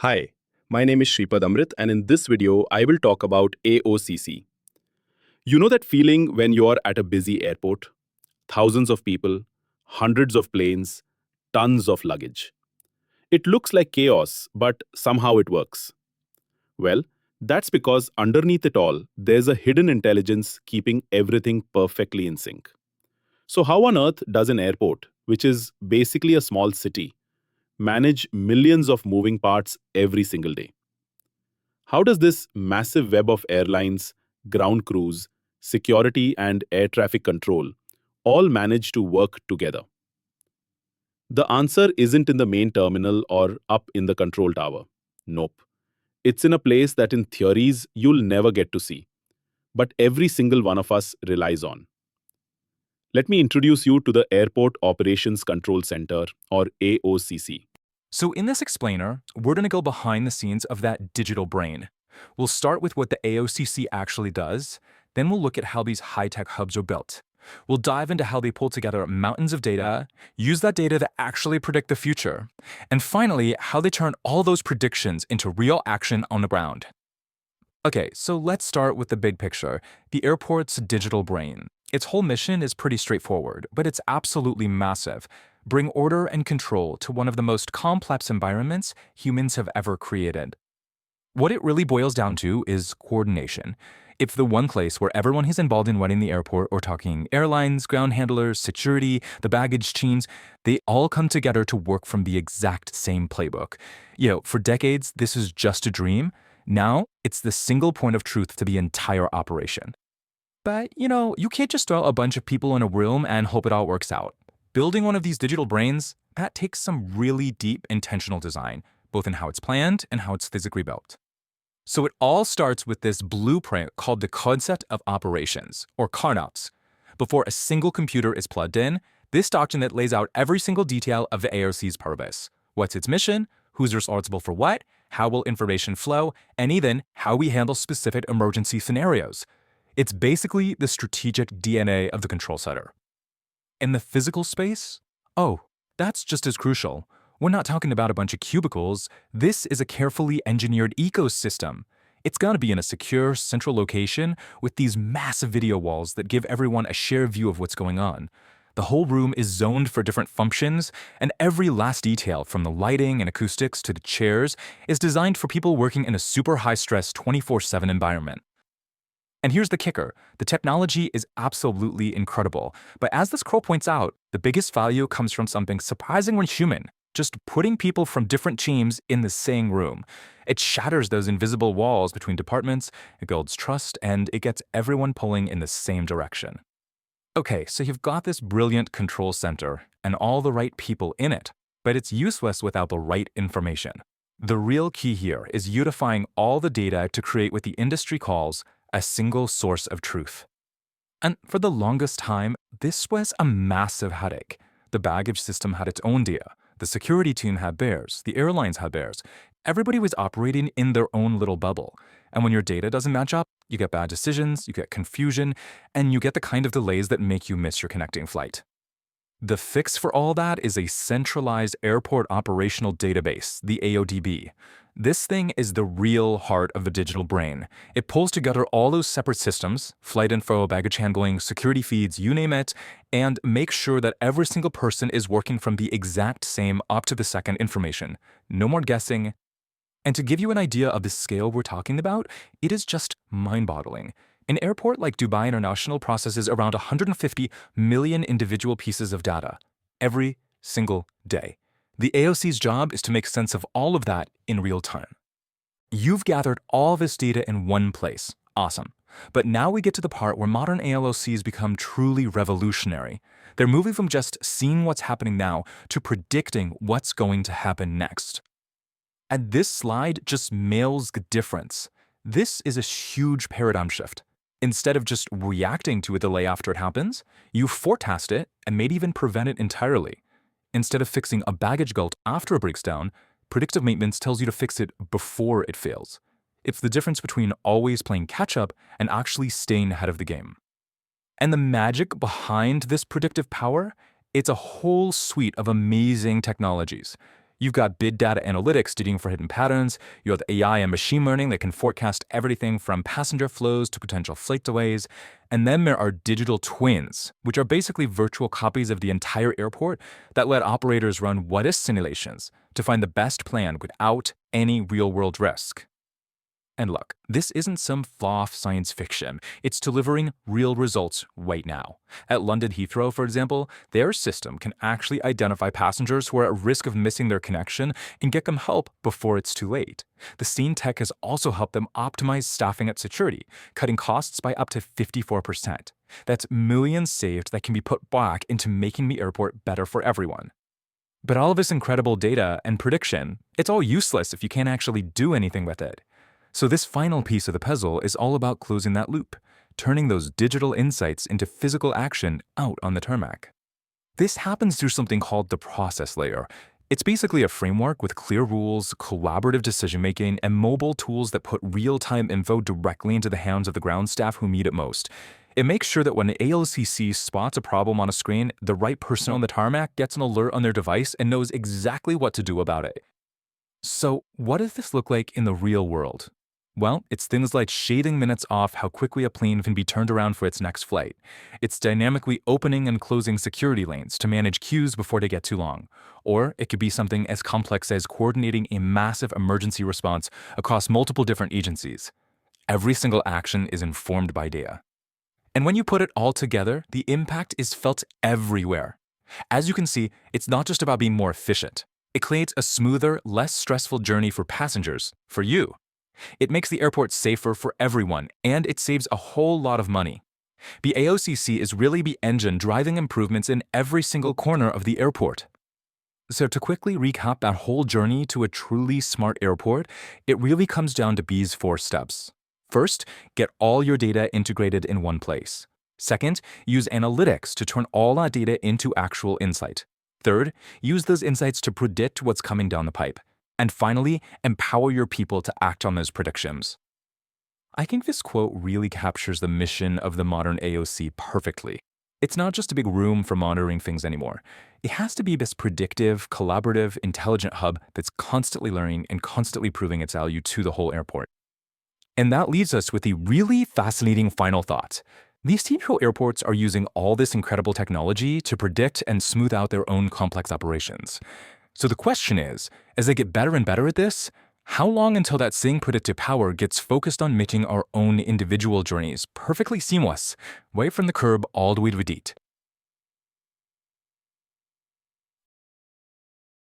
Hi, my name is Shripad Amrit, and in this video, I will talk about AOCC. You know that feeling when you are at a busy airport? Thousands of people, hundreds of planes, tons of luggage. It looks like chaos, but somehow it works. Well, that's because underneath it all, there's a hidden intelligence keeping everything perfectly in sync. So, how on earth does an airport, which is basically a small city, manage millions of moving parts every single day? How does this massive web of airlines, ground crews, security, and air traffic control all manage to work together? The answer isn't in the main terminal or up in the control tower. Nope. It's in a place that in theories you'll never get to see, but every single one of us relies on. Let me introduce you to the Airport Operations Control Center, or AOCC. So in this explainer, we're going to go behind the scenes of that digital brain. We'll start with what the AOCC actually does, then we'll look at how these high-tech hubs are built. We'll dive into how they pull together mountains of data, use that data to actually predict the future, and finally, how they turn all those predictions into real action on the ground. Okay, so let's start with the big picture, the airport's digital brain. Its whole mission is pretty straightforward, but it's absolutely massive. Bring order and control to one of the most complex environments humans have ever created. What it really boils down to is coordination. It's the one place where everyone who's involved in running the airport, or talking airlines, ground handlers, security, the baggage teams, they all come together to work from the exact same playbook. For decades, this is just a dream. Now, it's the single point of truth to the entire operation. But, you can't just throw a bunch of people in a room and hope it all works out. Building one of these digital brains, that takes some really deep intentional design, both in how it's planned and how it's physically built. So it all starts with this blueprint called the Concept of Operations, or CARNOPS. Before a single computer is plugged in, this document lays out every single detail of the AOC's purpose. What's its mission, who's responsible for what, how will information flow, and even how we handle specific emergency scenarios. It's basically the strategic DNA of the control center. In the physical space? Oh, that's just as crucial. We're not talking about a bunch of cubicles. This is a carefully engineered ecosystem. It's got to be in a secure, central location with these massive video walls that give everyone a shared view of what's going on. The whole room is zoned for different functions, and every last detail, from the lighting and acoustics to the chairs, is designed for people working in a super high-stress 24/7 environment. And here's the kicker. The technology is absolutely incredible. But as this scroll points out, the biggest value comes from something surprisingly human, just putting people from different teams in the same room. It shatters those invisible walls between departments, it builds trust, and it gets everyone pulling in the same direction. Okay, so you've got this brilliant control center and all the right people in it, but it's useless without the right information. The real key here is unifying all the data to create what the industry calls a single source of truth. And for the longest time, this was a massive headache. The baggage system had its own data. The security team had theirs. The airlines had theirs. Everybody was operating in their own little bubble. And when your data doesn't match up, you get bad decisions, you get confusion, and you get the kind of delays that make you miss your connecting flight. The fix for all that is a centralized airport operational database, the AODB. This thing is the real heart of the digital brain. It pulls together all those separate systems, flight info, baggage handling, security feeds, you name it, and makes sure that every single person is working from the exact same up-to-the-second information. No more guessing. And to give you an idea of the scale we're talking about, it is just mind-boggling. An airport like Dubai International processes around 150 million individual pieces of data every single day. The AOC's job is to make sense of all of that in real time. You've gathered all this data in one place. Awesome. But now we get to the part where modern ALOCs become truly revolutionary. They're moving from just seeing what's happening now to predicting what's going to happen next. And this slide just nails the difference. This is a huge paradigm shift. Instead of just reacting to a delay after it happens, you forecast it and maybe even prevent it entirely. Instead of fixing a baggage gulch after it breaks down, predictive maintenance tells you to fix it before it fails. It's the difference between always playing catch-up and actually staying ahead of the game. And the magic behind this predictive power, it's a whole suite of amazing technologies. You've got big data analytics studying for hidden patterns, you have AI and machine learning that can forecast everything from passenger flows to potential flight delays, and then there are digital twins, which are basically virtual copies of the entire airport that let operators run what-if simulations to find the best plan without any real-world risk. And look, this isn't some fluff science fiction. It's delivering real results right now. At London Heathrow, for example, their system can actually identify passengers who are at risk of missing their connection and get them help before it's too late. The scene tech has also helped them optimize staffing at security, cutting costs by up to 54%. That's millions saved that can be put back into making the airport better for everyone. But all of this incredible data and prediction, it's all useless if you can't actually do anything with it. So this final piece of the puzzle is all about closing that loop, turning those digital insights into physical action out on the tarmac. This happens through something called the process layer. It's basically a framework with clear rules, collaborative decision-making, and mobile tools that put real-time info directly into the hands of the ground staff who need it most. It makes sure that when an AOCC spots a problem on a screen, the right person on the tarmac gets an alert on their device and knows exactly what to do about it. So what does this look like in the real world? Well, it's things like shaving minutes off how quickly a plane can be turned around for its next flight. It's dynamically opening and closing security lanes to manage queues before they get too long. Or it could be something as complex as coordinating a massive emergency response across multiple different agencies. Every single action is informed by data. And when you put it all together, the impact is felt everywhere. As you can see, it's not just about being more efficient. It creates a smoother, less stressful journey for passengers, for you. It makes the airport safer for everyone, and it saves a whole lot of money. The AOCC is really the engine driving improvements in every single corner of the airport. So to quickly recap that whole journey to a truly smart airport, it really comes down to these 4 steps. First, get all your data integrated in one place. Second, use analytics to turn all that data into actual insight. Third, use those insights to predict what's coming down the pipe. And finally, empower your people to act on those predictions. I think this quote really captures the mission of the modern AOC perfectly. It's not just a big room for monitoring things anymore. It has to be this predictive, collaborative, intelligent hub that's constantly learning and constantly proving its value to the whole airport. And that leads us with a really fascinating final thought. These Heathrow airports are using all this incredible technology to predict and smooth out their own complex operations. So the question is, as they get better and better at this, how long until that thing put it to power gets focused on making our own individual journeys perfectly seamless, right from the curb all the way to the gate?